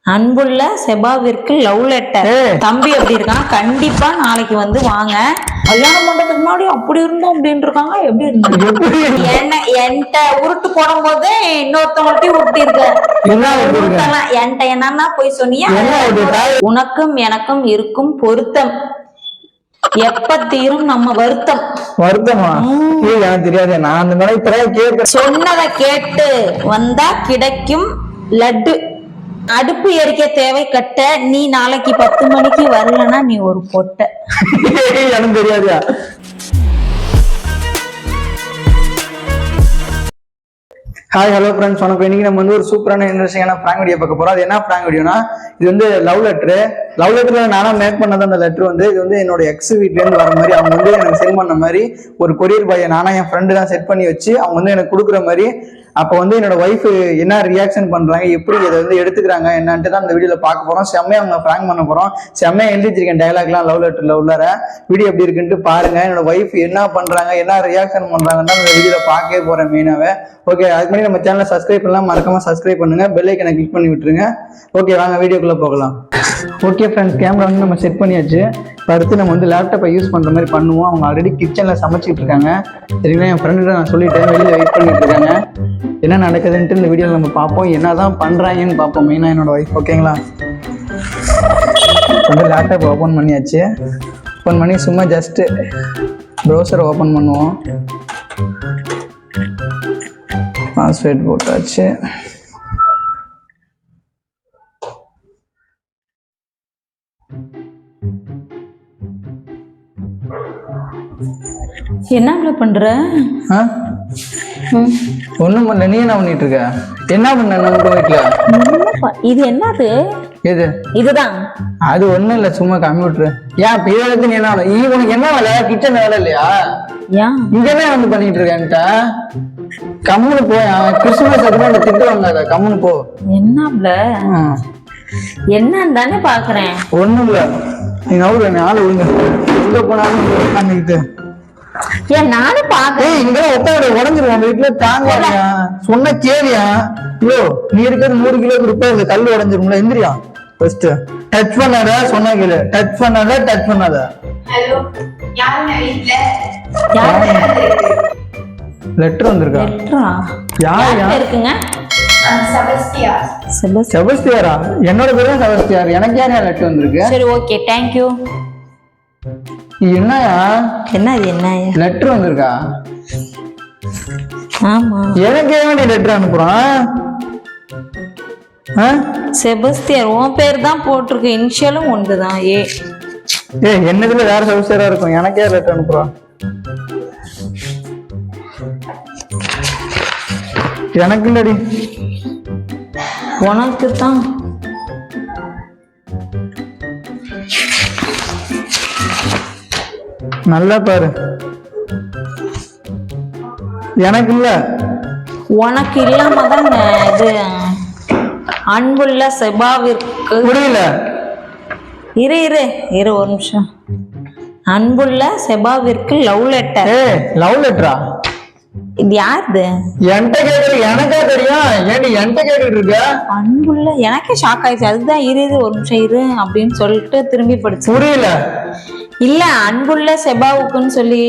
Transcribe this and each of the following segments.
அன்புள்ள செபாவிற்கு love letter. தம்பி எப்படி இருக்கான்? கண்டிப்பா நாளைக்கு வந்து வாங்க. கல்யாணம் பண்றதுக்கு முன்னாடி அப்படி இருந்தோம் அப்படின்னு இருக்காங்க. எப்படி இருந்தாங்க என்கிட்ட உருட்டு போடும் போது இன்னொருத்தவங்கள்ட்டையும் உருட்டி இருக்க. என்கிட்ட என்னன்னா போய் சொன்னியா? உனக்கும் எனக்கும் இருக்கும் பொருத்தம் எப்ப தீரும் நம்ம வருத்தம். வருத்தமா? எனக்கு தெரியாது. நான் அந்த மாதிரி சொன்னதை கேட்டு வந்தா கிடைக்கும் லட்டு. அடுப்பு எரிக்க தேவை கட்ட. நீ நாளைக்கு 10 மணிக்கு வரலன்னா நீ ஒரு பொட்டை. எனக்கு தெரியாது. ஹாய் ஹலோ ஃப்ரெண்ட்ஸ், வணக்கம். இன்னைக்கு நம்ம வந்து ஒரு சூப்பரான இன்ட்ரெஸ்டிங்கான பிராங்க் வீடியோ பார்க்க போறோம். அது என்ன பிராங்க் வீடியோனா, இது வந்து லவ் லெட்டர்ல நானா மேக் பண்ணது. அந்த லெட்டர் வந்து இது வந்து என்னோட எக்ஸ் வீட்ல இருந்து வர மாதிரி அவங்க வந்து எனக்கு சென்ட் பண்ண மாதிரி ஒரு கொரியர் பாயை நானா என் ஃப்ரெண்டு தான் செட் பண்ணி வச்சு அவங்க வந்து எனக்கு கொடுக்குற மாதிரி. அப்போ வந்து என்னோட ஒய்ஃப் என்ன ரியாக்ஷன் பண்றாங்க, எப்படி இதை வந்து எடுத்துக்கிறாங்க என்னன்ட்டு தான் இந்த வீடியோல பார்க்க போறோம். செம்மையா அவங்க பிராங்க் பண்ண போறோம். செம்மையா எழுதி வச்சிருக்கேன் டைலாக்லாம் லவ் லெட்டர்ல உள்ளார. வீடியோ எப்படி இருக்குன்ட்டு பாருங்க. என்னோட ஒய்ஃப் என்ன பண்றாங்க, என்ன ரியாக்ஷன் பண்றாங்கன்னா இந்த வீடியோல பார்க்கவே போறேன் மெயினாவே. ஓகே, அதுக்கு முன்னாடி நம்ம சேனலை சப்ஸ்கிரைப் பண்ணலாம், மறக்காம சப்ஸ்கிரைப் பண்ணுங்க, பெல் ஐக்கனை கிளிக் பண்ணி விட்டுருங்க. ஓகே, வாங்க வீடியோக்குள்ள போகலாம். ஓகே ஃப்ரெண்ட்ஸ், கேமரா வந்து நம்ம செட் பண்ணியாச்சு. அடுத்து நம்ம வந்து லேப்டாப்பை யூஸ் பண்ற மாதிரி பண்ணுவோம். அவங்க ஆல்ரெடி கிச்சன்ல சமைச்சிட்டு இருக்காங்க. சரிங்களா, என் ஃப்ரெண்டு நான் சொல்லிட்டேன், வெளியில வெயிட் பண்ணிட்டு இருக்காங்க. என்ன நடக்குதுன்ட்டு இந்த வீடியோவில் நம்ம பார்ப்போம். என்னதான் பண்றாங்கன்னு பார்ப்போம் மெயினாக என்னோட ஒய்ஃப். ஓகேங்களா, வந்து லேப்டாப் ஓப்பன் பண்ணியாச்சு. ஓப்பன் பண்ணி சும்மா ஜஸ்ட்டு ப்ரௌசரை ஓப்பன் பண்ணுவோம். பாஸ்வேர்ட் போட்டாச்சு. என்ன பண்ற? ஒண்ணும் பண்ணல. நீ என்ன பண்ணிட்டு இருக்க? என்ன பண்ண நம்ம வீட்டுல? இது என்னது? எது? இதுதான். அது ஒண்ணும் இல்ல, சும்மா கம்ப்யூட்டர். ஏன் இப்ப நீ என்ன உனக்கு என்ன வேலை? கிச்சன் வேலை இல்லையா? இங்கனே வந்து பண்ணிட்டு இருக்கேன்ட்டா. கம்முனு போ. கிறிஸ்துமஸ் அதுக்கு திட்டு வாங்காத, கம்முனு போ. என்ன என்னன்னு தானே பாக்குறேன். ஒண்ணும் இல்ல, நீ நவுறு. ஆளு விழுங்க, எங்க போனாலும் பண்ணிக்கிட்டு ஏன் நானும் பாக்குறேன். இங்க உடஞ்சிருவான் வீட்டுல. தாங்கலையா? சொன்ன கேரியா? ஐயோ, நீ இருக்கிறது 100 கிலோ இருப்ப இந்த கல் உடஞ்சிரும்ல. எந்திரியா ஃபர்ஸ்ட். டச் பண்ணாத, சொன்ன கேளு. டச் பண்ணாத. ஹலோ, யாருங்க வீட்ல? லெட்டர் வந்திருக்கா? யார் இருக்குங்க? செபஸ்தியாரா? என்னோட பேரு தான் செபஸ்தியார். எனக்கு யார் லெட்டர் வந்திருக்கு? சரி, ஓகே, தேங்க் யூ. என்னையா? என்ன லெட்டர் வந்திருக்கா? ஆமா, எனக்கு வேண்டிய லெட்டர் அனுப்புறான். செபஸ்தியார் உன் பேர் தான் போட்டிருக்கு. இனிஷியலும் ஒன்றுதான். என்னதுல வேற செபஸ்தியாரா இருக்கும். எனக்கே லெட்டர் அனுப்புறான். எனக்கு இல்லடி, உனக்கு தான். நல்லா பாரு. எனக்கு இல்ல. உனக்கு இல்லாம தான் இது அன்புள்ள செபாவிற்கு. புரியல. இரு ஒரு நிமிஷம். அன்புள்ள செபாவிற்கு லவ் லெட்டர். லவ் லெட்டரா? இது யாருது? என்கிட்ட கேக்குற? எனக்கா தெரியும். ஏடி என்கிட்ட கேட்டுட்டு இருக்க? அன்புள்ள, எனக்கே ஷாக் ஆயிடுச்சு. அதுதான் ஒரு நிமிஷம் இரு அப்படின்னு சொல்லிட்டு திரும்பி படிச்சு. புரியல. இல்ல, அன்புள்ள செபாவுக்குன்னு சொல்லி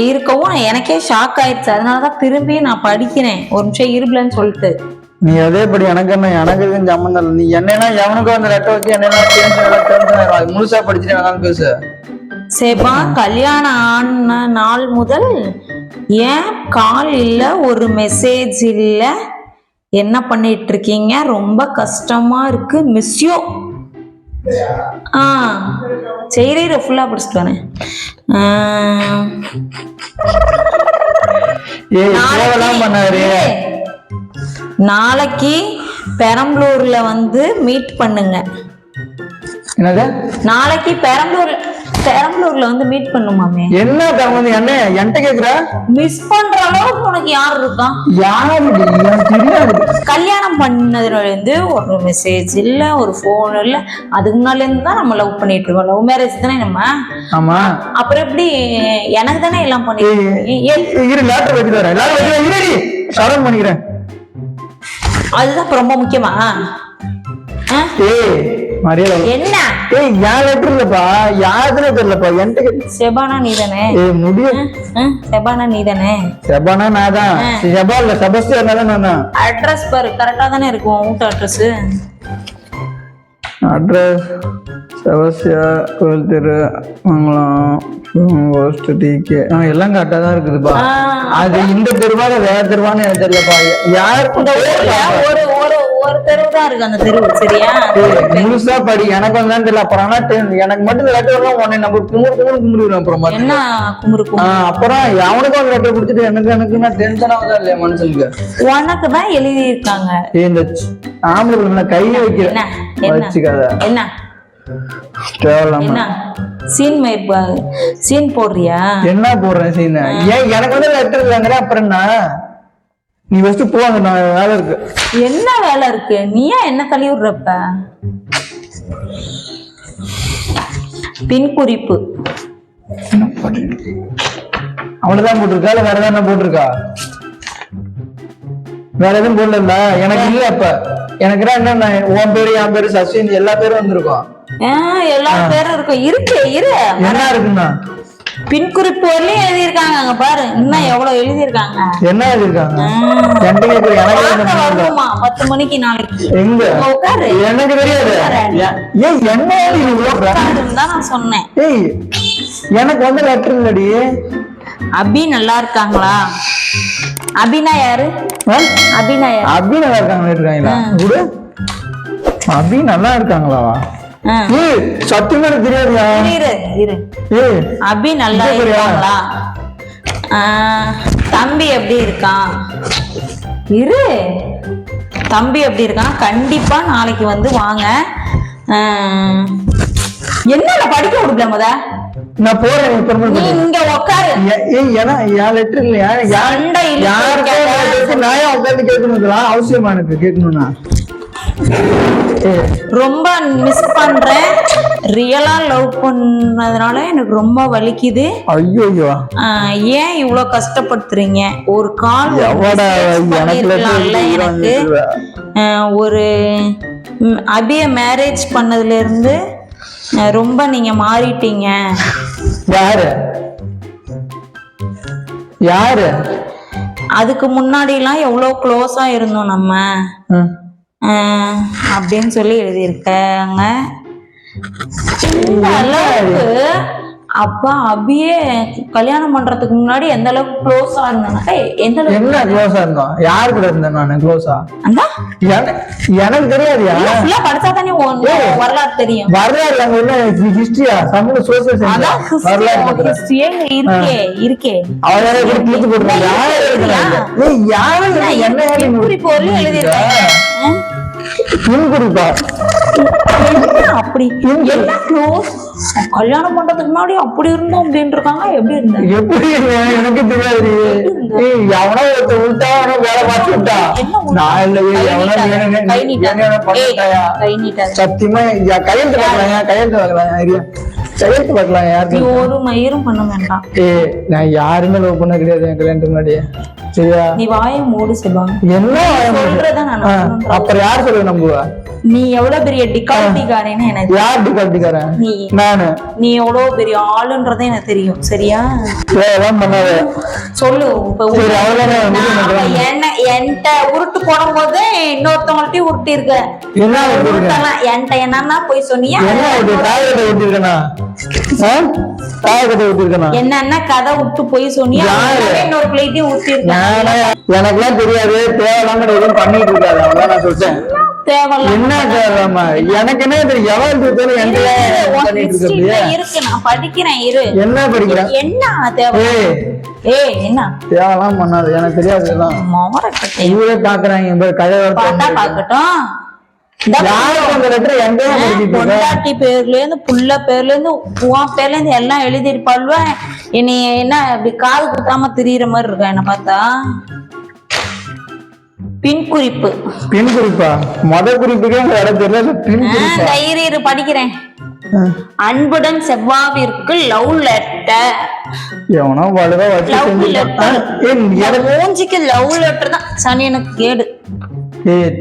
இருக்கவும் எனக்கே ஷாக் ஆயிடுச்சு. அதனாலதான் திரும்பி நான் படிக்கிறேன். ஒரு நிமிஷம் இருபலன்னு சொல்லிட்டு. நீ அதேபடி எனக்கு என்ன, எனக்கு எதுவும் சம்மந்தம் இல்லை. நீ என்னன்னா எவனுக்கும் அந்த லெட்டர் வச்சு என்ன முழுசா படிச்சுட்டு வேணாலும் பேசு. செபா, கல்யாணம் ஆன நாள் முதல் ஏன் கால் இல்ல, ஒரு மெசேஜ் இல்ல, என்ன பண்ணிட்டு இருக்கீங்க? ரொம்ப கஷ்டமா இருக்கு, மிஸ் யூ. சரி, ஃபுல்லா படிச்சுட்டு வரேன். நாளைக்கு பெரம்பலூர்ல வந்து மீட் பண்ணுங்க. நாளைக்கு பெரம்பலூர்ல வந்து மீட் பண்ணுமாமே. என்ன என்ன என்கிட்ட கேக்குற? மிஸ் பண்ற அளவுக்கு உனக்கு யார் இருக்கா? கல்யாணம் பண்ணதுல இருந்து ஒரு மெசேஜ் இல்ல, ஒரு போன் இல்ல. அதுக்கு முன்னால இருந்து தான் நம்ம லவ் பண்ணிட்டு இருக்கோம். லவ் மேரேஜ் தானே நம்ம. ஆமா. அப்புறம் எப்படி எனக்கு தானே எல்லாம் பண்ணிக்கிறேன். அதுதான் ரொம்ப முக்கியமா? ஏய் மரியாதை என்ன ஏய் யார் லெட்டர் இல்லப்பா யாருன்னு தெரியலப்பா என்கிட்ட செபானா நீதானே ஏய் முடியும் செபானா நீதானே செபானா நான் தான் செபா இல்ல செபஸ்டியன் தான் நான் அட்ரஸ் பாரு கரெக்டா தானே இருக்கும் வீட்டு அட்ரஸ் அட்ரஸ் செபஸ்டியா கோயில் தெரு மங்களம் ஹோஸ்ட் டிகே எல்லாம் கரெக்டா தான் இருக்குதுப்பா அது இந்த தெருவா வேற தெருவான்னு எனக்கு தெரியலப்பா யாருக்கு இந்த ஊர்ல ஒரு தெருவு தான் இருக்கு அந்த தெருவு சரியா முழுசா படி எனக்கு வந்து தெரியல அப்புறம் ஆனா எனக்கு மட்டும் லெட்டர் எல்லாம் உடனே நம்ம கும்பிடுவேன் அப்புறம் என்ன குமுறுக்கும் அப்புறம் அவனுக்கு ஒரு லெட்டர் கொடுத்துட்டு எனக்கு நான் டென்ஷன் ஆகுதா இல்லையா மனுஷனுக்கு உனக்கு தான் எழுதி இருக்காங்க இந்த ஆம்பளை கையை வைக்கிறேன் வச்சுக்காத என்ன என்ன சீன் போடுறியா என்ன போடுறேன் சீன் ஏன் எனக்கு வந்து லெட்டர் இல்லைங்கிற அப்புறம் என்ன நீ ஃபர்ஸ்ட் போவாங்க நான் வேலை இருக்கு என்ன வேலை இருக்கு நீ ஏன் என்ன தள்ளி விடுறப்ப பின் குறிப்பு அவ்வளவுதான் போட்டிருக்கா இல்ல வேற ஏதாவது போட்டிருக்கா வேற எதுவும் போடல எனக்கு இல்ல அப்ப எனக்கு என்ன உன் பேரு என் பேரு சச்சின் எல்லா பேரும் வந்திருக்கும் எல்லா பேரும் இருக்கும் இருக்கு என்ன இருக்குன்னா பின் குறிப்பு வரலையும் எழுதியிருக்காங்க அங்க பாரு இன்னும் எவ்வளவு எழுதியிருக்காங்க என்ன எழுதியிருக்காங்க 10 மணிக்கு நாளைக்கு எங்க எனக்கு தெரியாது ஏன் என்ன நான் சொன்னேன் ஏய் எனக்கு வந்து லெட்டர் இல்லடி அபி நல்லா இருக்காங்களா அபினா யாரு அபினா யாரு அபி நல்லா இருக்காங்களா குடு அபி நல்லா இருக்காங்களா சத்தியமா எனக்கு தெரியாதுயா அபி நல்லா இருக்காங்களா தம்பி எப்படி இருக்கான் தம்பி எப்படி இருக்கான் கண்டிப்பா நாளைக்கு வந்து வாங்க என்ன படிக்க விடுல முத நான் போறேன் நீ இங்க உட்காரு என் லெட்டர் இல்லையா யாருக்கு நான் உட்காந்து கேட்கணும் அவசியமா எனக்கு கேட்கணும்னா ரொம்ப மிஸ் பண்றேன் ரியலா லவ் பண்ணதுனால எனக்கு ரொம்ப வலிக்குது ஐயோ ஏன் இவ்வளவு கஷ்டப்படுத்துறீங்க ஒரு கால் எனக்கு ஒரு அபிய மேரேஜ் பண்ணதுல இருந்து ரொம்ப நீங்க மாறிட்டீங்க யாரு அதுக்கு முன்னாடி எல்லாம் எவ்வளவு க்ளோஸா இருந்தோம் நம்ம அப்படின்னு சொல்லி எழுதியிருக்காங்க அளவுக்கு அப்பா அபியே கல்யாணம் பண்றதுக்கு முன்னாடி எந்த அளவுக்கு க்ளோஸா இருந்தாங்க எந்த அளவுக்கு க்ளோஸா இருந்தோம் யாரு கூட இருந்தேன் நானு க்ளோஸா எனக்கு தெரியாதுயா ஃபுல்லா படிச்சா தானே வரலாறு தெரியும் வரலாறு அங்க என்ன ஹிஸ்டரியா சமூக சோசியல் இருக்கே அவரே கிழித்து போட்டுருக்காங்க யாரு என்ன குறிப்பு எழுதிருக்காங்க அப்படி என்ன க்ளோஸ் கல்யாணம் பண்றதுக்கு முன்னாடி அப்படி இருந்தோம் அப்படின்னு இருக்காங்க எப்படி எனக்கு தெரியாது எவனோ உள்டா வேலை பார்த்து விட்டா சத்தியமா கையெழுத்து பார்க்கலாம் கையெழுத்து பார்க்கலாம் யாரு ஒரு மயிரும் பண்ண வேண்டாம் நான் யாருமே லவ் பண்ண கிடையாது என் கல்யாணத்துக்கு முன்னாடியே சரியா நீ வாயை மூடு செல்வாங்க என்ன அப்புறம் யார் சொல்ல நம்புவா நீ எவ்வளவு பெரிய டிகால்ட்டிக்காரன்னு எனக்கு யார் டிகால்ட்டிக்காரன் நானு நீ எவ்வளவு பெரிய ஆளுன்றதே எனக்கு தெரியும் சரியா பண்ணாத சொல்லு என்கிட்ட உருட்டு போடும் போது இன்னொருத்தவங்கள்ட்டையும் உருட்டி இருக்க என்கிட்ட என்னன்னா போய் சொன்னியா என்னன்னா கதை விட்டு போய் சொன்னியா இன்னொரு பிளேட்டையும் ஊத்தி இருக்க எனக்குலாம் தெரியாது தேவையில்லாம எதுவும் பண்ணிட்டு இருக்காது அவ்வளவுதான் நான் சொல்றேன் என்ன தேவையில்லாம எனக்கு என்ன இருக்கு நான் படிக்கிறேன் இரு என்ன படிக்கிறேன் என்ன தேவை என்ன தேவையெல்லாம் பண்ணாது எனக்கு தெரியாது இவரே பாக்குறாங்க கதை பாக்கட்டும் பொண்டாட்டி பேர்ல இருந்து புள்ள பேர்ல இருந்து உன் பேர்ல இருந்து எல்லாம் எழுதிருப்பாள்வ இனி என்ன இப்படி காது குத்தாம திரியிற மாதிரி இருக்கா என்ன பார்த்தா பின் குறிப்பா குறிப்புக்கே இடம் தெரியல தைரியர் படிக்கிறேன் அன்புடன் செவ்வாவிற்கு லவ் லெட்டர் எவனோ வலுவா வச்சு மூஞ்சிக்கு லவ் லெட்டர் தான் சனி எனக்கு கேடு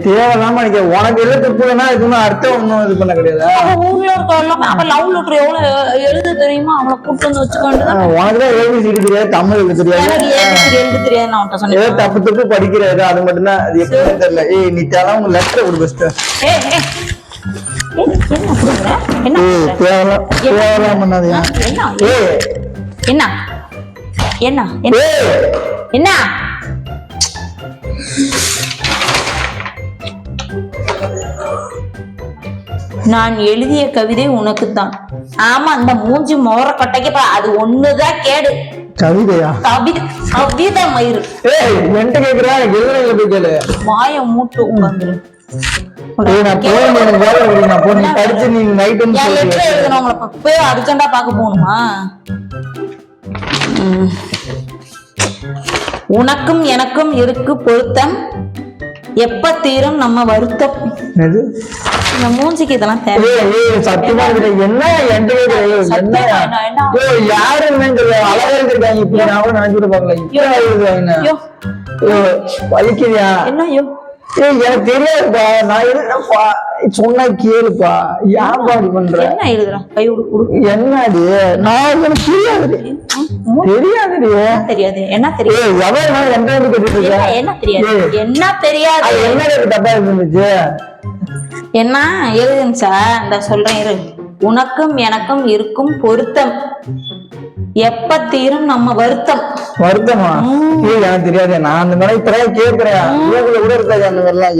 தேவையில்லாம நினைக்க உனக்கு எழுத துப்புனா இதுன்னு அர்த்தம் ஒன்றும் இது பண்ண கிடையாது. ஊர்ல இருக்க எல்லாமே அப்ப லவ் லெட்டர் எவ்வளவு எழுத தெரியுமா அவளை கூப்பிட்டு வந்து வச்சுக்கொண்டு உனக்குதான் ஏபிசிடி தெரியாது, தமிழ் எழுத தெரியாது, எனக்கு ஏபிசிடி எழுத தெரியாது. நான் உன்கிட்ட ஏதோ சொன்னேன். தப்பு தப்பு படிக்கிறது அது மட்டும்தான். அது எப்படின்னு தெரியல. நீ தேவை உங்க லெட்டர் கொடு பெஸ்ட். ஏய், ஏய். என்ன குடுக்குற? என்ன குடுக்குற? தேவையில்லாம பண்ணாதயா. என்ன என்ன என்ன என்ன நான் எழுதிய கவிதை உனக்குத்தான். ஆமா, அந்த மூஞ்சி மோர கட்டைக்கு அது ஒண்ணுதான் கேடு. கவிதையா? கவிதை மயிறு. என்கிட்ட கேக்குறா, எழுதுறீங்க போய் கேளு. வாய மூட்டு உட்காந்துரு. போய் அர்ஜென்டா பார்க்க போகணுமா? உனக்கும் எனக்கும் இருக்கு பொருத்தம், எப்ப தீரும் நம்ம வருத்தம். இந்த மூஞ்சிக்கு இதெல்லாம் தேவை. சத்தியமா என்ன யாருன்னு வலிக்கிறியா? என்ன எனக்கு தெரியாதுப்பா, நான் எழுதுறேன்ப்பா, சொன்னா கேளுப்பா. ஏன் பாடி பண்ற? என்ன எழுதுறான்? கை விடு. என்னடி நான் எனக்கு தெரியாது. தெரியாதுடி. தெரியாது. என்ன தெரியாது? என்ன தெரியாது? என்ன தெரியாது? என்ன தப்பா இருந்துச்சு? என்ன எழுதுச்சா? இந்த சொல்றேன் இரு. உனக்கும் எனக்கும் இருக்கும் பொருத்தம், எப்ப தீரும் நம்ம வருத்தம். வருத்தமா? எனக்கு தெரியாது. நான் அந்த மாதிரி இப்பதான் கேட்கிறேன். கூட இருக்காது அந்த மாதிரிலாம்.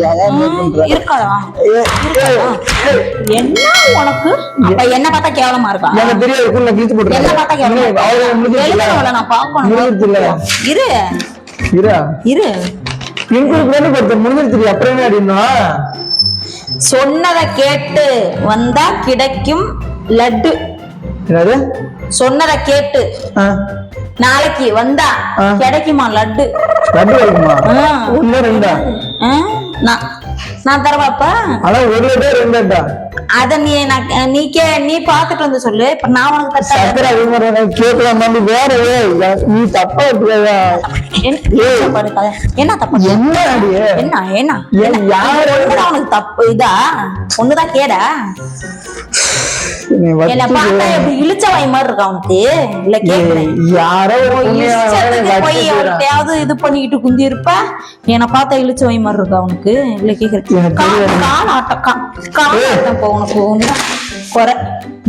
இருக்காதா? என்ன உனக்கு அப்ப என்ன பார்த்தா கேவலமா இருக்கா? எனக்கு தெரியாது. கிழிச்சு போட்டு என்ன பார்த்தா கேவலமா? நான் பாக்கணும். இரு இரு முடிஞ்சிருச்சு. அப்புறம் என்ன அப்படின்னா, சொன்னதை கேட்டு வந்தா கிடைக்கும் லட்டு. சொன்னதை கேட்டு நாளைக்கு வந்தா கிடைக்குமா லட்டு? லட்டு கிடைக்குமா? ஒண்ணு ரெண்டா? நான் தரவாப்பா. ஆனா ஒரு லட்டு ரெண்டா? அத நீ பாத்துட்டு வந்து சொல்லு. இப்ப நான் உனக்கு கேட்கலாம். வேற நீ தப்பா என்ன தப்பு? என்ன என்ன உனக்கு தப்பு இதா? ஒண்ணுதான் கேடா? என்ன பார்த்தா எப்படி இழுச்ச வாய் மாதிரி இருக்கா உனக்கு? இல்ல கேக்குறேன், போய் எவட்டையாவது இது பண்ணிக்கிட்டு குந்தி இருப்ப. என்ன பார்த்தா இழுச்ச வாய் மாதிரி இருக்கா உனக்கு? இல்ல கேக்குறேன், காலாட்டம் போ உனக்கு. ஒண்ணுதான் குறை.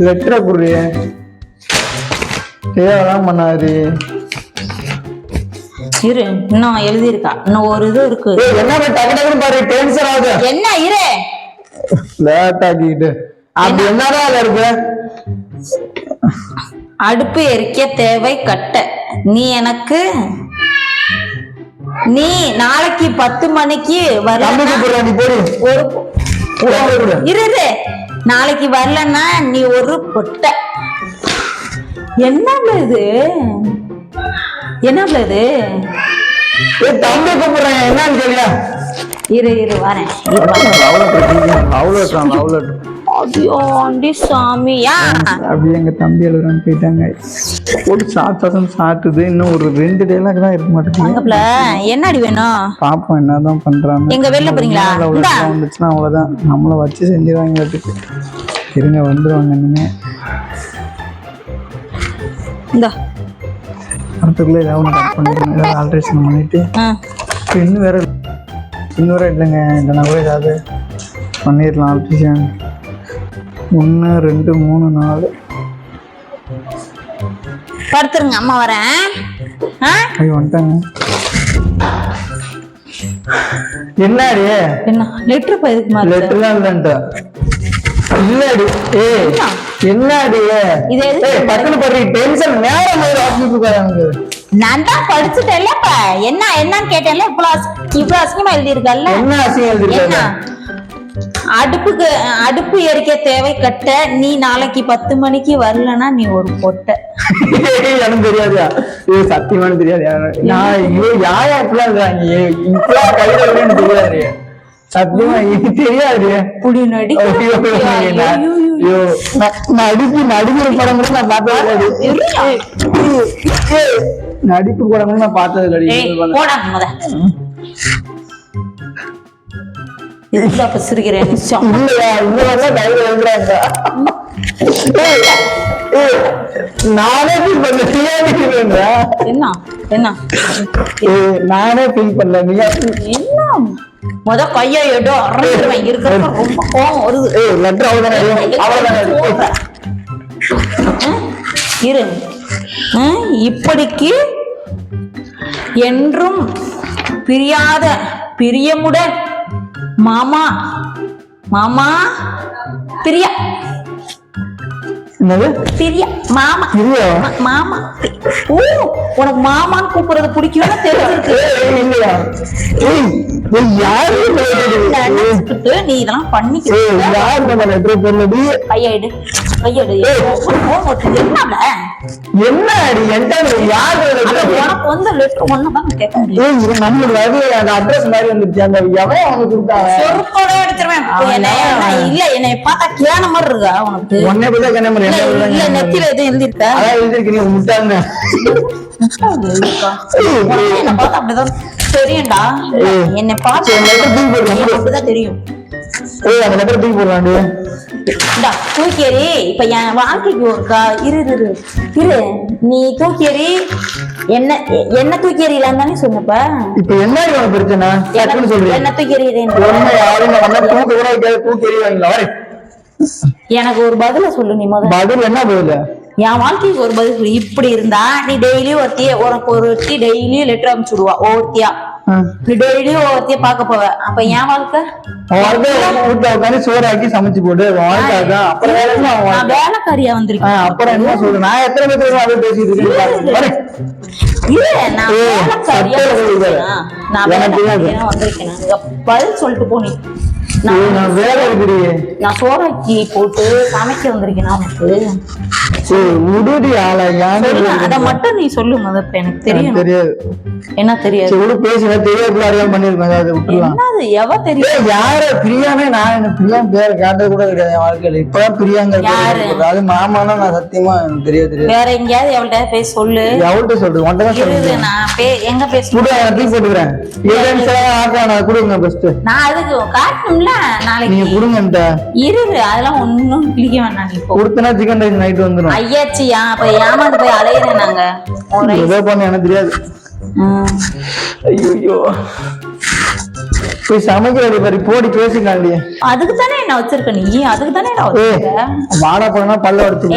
லெட்டரை புரிய தேவைதான் பண்ணாது. இரு, இன்னும் எழுதியிருக்கா. இன்னும் ஒரு இது இருக்கு. என்ன இரு லேட் ஆக்கிட்டு அப்படி என்னதான் இருக்கு? அடுப்பு எரிக்க தேவை கட்ட, நீ நாளைக்கு 10 மணிக்கு இரு. நாளைக்கு வரலன்னா நீ ஒரு பொட்ட. என்ன இது? என்ன இது? தம்பி கூப்பிடுறேன், என்னன்னு கேள்வியா? இரு வரேன். சாமியா அப்படி எங்க தம்பி எழுதுறான்னு போயிட்டாங்க. ஒரு சாப்பிட்டது இன்னும் ஒரு 2 டேலாக் தான் இருக்க மாட்டேங்குது. என்னடி வேணும் பாப்போம் என்னதான் பண்றாங்க. எங்க வெளில போறீங்களா? வந்துச்சுன்னா அவ்வளவுதான், நம்மள வச்சு செஞ்சுருவாங்க. இருங்க வந்துருவாங்க. இனிமே அடுத்துக்குள்ள ஏதாவது கட் பண்ணிக்கணும், ஏதாவது ஆல்ட்ரேஷன் பண்ணிட்டு. இன்னும் வேற இல்லைங்க, இல்லைன்னா கூட ஏதாவது பண்ணிடலாம் ஆல்ட்ரேஷன். 1 2 3 4 படுத்துருங்க, அம்மா வரேன். வந்துட்டாங்க. என்னடி என்ன லெட்டர் போயிருக்கு மாதிரி? லெட்டர்லாம் இல்லைன்ட்டு இல்லடி. என்னடி இது பக்கத்துல போடுற டென்ஷன் நேரம் ஆஃபீஸுக்கு நான் தான் படிச்சுட்டேன்ல. என்னன்னு கேட்டேன்ல. இவ்வளவு அசிங்கமா எழுதியிருக்கல்ல. என்ன அசிங்கம் எழுதிருக்க? அடுப்பு எரிக்க தேவை கட்ட, நீ நாளைக்கு 10 மணிக்கு வரலன்னா நீ ஒரு பொட்டை. எனக்கு தெரியாதா? சத்தியமான தெரியாது. நான் யாரா இப்பெல்லாம் தெரியாது. சத்தியமா எனக்கு தெரியாது. நடிக்கிற படம் கூட நான் பார்த்தது. நடிப்பு படம் கூட நான் பார்த்தது. இதுக்கு அப்ப சிரிக்கிறேன் நிச்சயம். இல்லையா இன்னும் கையில எழுதுறாங்க. நானே ஃபீல் பண்ணல நீயா ஃபீல் பண்ற? என்ன என்ன நானே ஃபீல் பண்ணல நீயா என்ன முத கையை எடோ அரைஞ்சிருவேன். இருக்கிறப்ப ரொம்ப கோவம் வருது. லெட்டர் அவ்வளவுதானே இரு. இப்படிக்கு என்றும் பிரியாத பிரியமுடன் மாமா மாமா பிரியா என்னது பிரியா மாமா பிரியா? மாமா. ஓ உனக்கு மாமான்னு கூப்பிடுறது பிடிக்கும்னு தெரிஞ்சிருக்கு. இல்லையா யாரு நினைச்சுக்கிட்டு நீ இதெல்லாம் பண்ணிக்க. யாரு நம்ம லெட்டர் போடுறது? கையெடு கையெடு. என்னல என்ன அடி என்கிட்ட யாரு உனக்கு வந்து லெட்டர் ஒண்ணுதான் கேட்க முடியும். நம்மளுக்கு அந்த அட்ரஸ் மாதிரி வந்துருச்சு. அந்த எவன் அவனுக்கு கொடுத்தாங்க சொருப்போட எடுத்துருவேன். இல்ல என்னை பார்த்தா கேன மாதிரி இருக்கா உனக்கு? ஒன்னே பார்த்தா கண்ண மாதிரி இல்ல நெத்தியில எதுவும் எழுதிருக்க? அதான் எழுதிருக்கு. நீ முட்டாங்க என்ன பார்த்தா அப்படிதான் தெரியும்டா. என்னை பார்த்து அப்படிதான் தெரியும். அந்த லெட்டர் தூக்கி போடுறாண்டு தூக்கேரி. இப்ப என் வாழ்க்கைக்கு ஒருக்கா இரு இரு இரு நீ தூக்கேரி என்ன என்ன தூக்கேரியில தானே சொன்னப்ப. இப்ப என்ன பிரச்சனை சொல்றேன்? என்ன தூக்கேரி தூக்க கூட தூக்கி எறிவாங்களா? எனக்கு ஒரு பதில சொல்லு. நீ முதல்ல பதில் என்ன பதில்? என் வாழ்க்கைக்கு ஒரு பதில் சொல்லு. இப்படி இருந்தா நீ டெய்லியும் ஒருத்திய உனக்கு ஒருத்தி டெய்லியும் லெட்டர் அனுப்பிச்சு விடுவா. ஒவ்வொருத்தியா நீ டெய்லியும் ஒருத்திய பாக்க போவ. அப்ப என் வாழ்க்கை உட்காந்து சோறாக்கி சமைச்சு போட்டு வாழ்க்கை. அப்புறம் நான் வேலைக்காரியா வந்திருக்கேன். அப்புறம் என்ன சொல்றேன்? நான் எத்தனை பேர் அதை பேசிட்டு இருக்கேன். இல்ல நான் வேலைக்காரியா வந்திருக்கேன். பதில் சொல்லிட்டு போனி. நான் வேலை இருக்கிறீங்க. நான் சோறாக்கி போட்டு சமைக்க வந்திருக்கேன். உடுடி ஆளா? அத மட்டும் நீ சொல்லு முதல்ல. எனக்கு தெரியும். தெரியாது. என்ன தெரியாது? பேசுற தெரியாது. அறியாம பண்ணிருக்கேன். அதை விட்டுலாம். என்னது எவ தெரியும்? யார பிரியானே? நான் என்ன பிரியா பேர் கேட்டது கூட கிடையாது என் வாழ்க்கையில. இப்பதான் பிரியாங்க. அது மாமானா நான் சத்தியமா எனக்கு தெரியாது. வேற எங்கேயாவது எவள்கிட்ட பேச சொல்லு. எவள்கிட்ட சொல்லு? ஒன்றை சொல்லு. நான் எங்க பேச போட்டுக்கிறேன். கொடுங்க பெஸ்ட். நான் அதுக்கு காட்டணும்ல நாளைக்கு. நீங்க கொடுங்க. இரு அதெல்லாம் ஒண்ணும் கிளிக்க வேணாம். நீ கொடுத்தனா சிக்கன் ரைஸ் நைட் வந்துடும். ஐயாச்சியா அப்ப ஏமாந்து போய் அலையிறேன் நாங்க. ஏதோ பண்ண எனக்கு தெரியாது. ஐயோ போய் சமைக்கிறது பாரு. போடி பேசிக்காண்டி. அதுக்கு தானே என்ன வச்சிருக்க நீ? அதுக்கு தானே என்ன வச்சிருக்க? வாடா போனா பல்ல வச்சு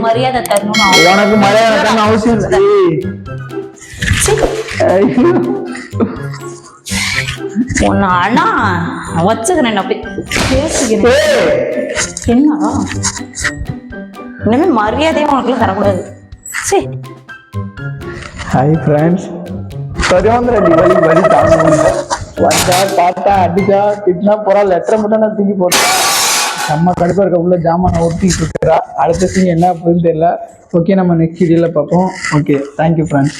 மரியாதை தரணும். உனக்கு மரியாதை தரணும் அவசியம் இல்லை. ஒன்னு ஆனா வச்சுக்கிறேன். நான் பேசிக்கிறேன். என்ன இனிமே மரியாதையும் உனக்குலாம் தரக்கூடாது. சரி ஹாய் ஃப்ரெண்ட்ஸ். சரியான வலி வலி தாங்க முடியல. வந்தா பார்த்தா அடிச்சா திட்டினா போறா. லெட்டர் மட்டும் நான் தூக்கி போட்டேன். செம்ம கடுப்பா இருக்க உள்ள ஜாமான ஒட்டிட்டு இருக்கிறா. அடுத்த சீன் என்ன போகுதுன்னு தெரியல. ஓகே நம்ம நெக்ஸ்ட் வீடியோல பார்ப்போம். Okay thank you friends.